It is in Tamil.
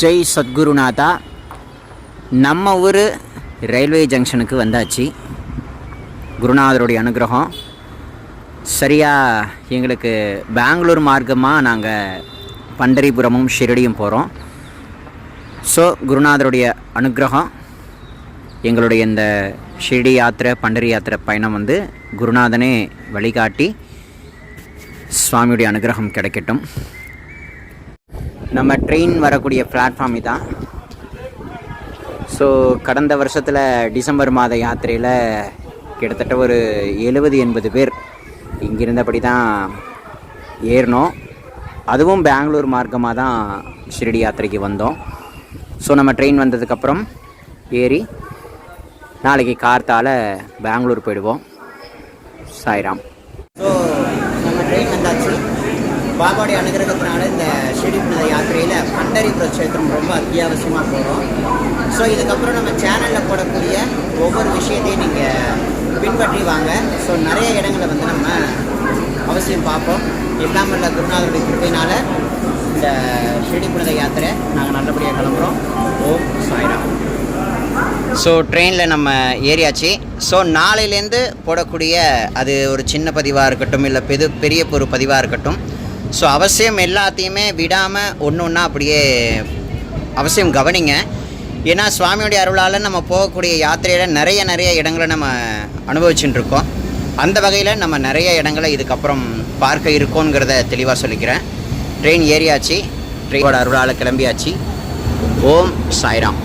ஜெய் சத்குருநாதா. நம்ம ஊர் ரயில்வே ஜங்ஷனுக்கு வந்தாச்சு. குருநாதருடைய அனுகிரகம் சரியாக எங்களுக்கு பெங்களூர் மார்க்கமாக நாங்கள் பண்டரிபுரமும் ஷிரடியும் போகிறோம். ஸோ குருநாதருடைய அனுகிரகம் எங்களுடைய இந்த ஷிரடி யாத்திரை பண்டரி யாத்திரை பயணம் குருநாதனே வழிகாட்டி சுவாமியுடைய அனுகிரகம் கிடைக்கட்டும். நம்ம ட்ரெயின் வரக்கூடிய பிளாட்ஃபார்ம் தான். ஸோ கடந்த வருஷத்தில் டிசம்பர் மாத யாத்திரையில் கிட்டத்தட்ட ஒரு 70-80 பேர் இங்கிருந்தபடி தான் ஏறினோம். அதுவும் பெங்களூர் மார்க்கமாக தான் ஷிரடி யாத்திரைக்கு வந்தோம். ஸோ நம்ம ட்ரெயின் வந்ததுக்கப்புறம் ஏறி நாளைக்கு கார்த்தால் பெங்களூர் போயிடுவோம். சாய்ராம். ஸோ நம்ம ட்ரெயின் வந்தாச்சு. பாபாவுடைய அனுகிரகத்தினால இந்த ஷிரடி புனித யாத்திரையில் பண்டரிபுர க்ஷேத்திரம் ரொம்ப அத்தியாவசியமாக போகிறோம். ஸோ இதுக்கப்புறம் நம்ம சேனலில் போடக்கூடிய ஒவ்வொரு விஷயத்தையும் நீங்கள் பின்பற்றி வாங்க. ஸோ நிறைய இடங்களை நம்ம அவசியம் பார்ப்போம். எல்லாம் வல்ல குருநாதருடைய கிருபையினால் இந்த ஷிரடி புனித யாத்திரை நாங்கள் நல்லபடியாக கிளம்புறோம். ஓம் சாய்ராம். ஸோ ட்ரெயினில் நம்ம ஏறியாச்சு. ஸோ நாளையிலேருந்து போடக்கூடிய அது ஒரு சின்ன பதிவாக இருக்கட்டும், இல்லை பெரிய ஒரு பதிவாக இருக்கட்டும், ஸோ அவசியம் எல்லாத்தையுமே விடாமல் ஒன்று ஒன்றா அப்படியே அவசியம் கவனிங்க. ஏன்னா சுவாமியுடைய அருளால் நம்ம போகக்கூடிய யாத்திரையில் நிறைய இடங்களை நம்ம அனுபவிச்சுட்டு இருக்கோம். அந்த வகையில் நம்ம நிறைய இடங்களை இதுக்கப்புறம் பார்க்க இருக்கோங்கிறத தெளிவாக சொல்லிக்கிறேன். ட்ரெயின் ஏறியாச்சு, ட்ரெயினோட அருளால் கிளம்பியாச்சு. ஓம் சாய்ராம்.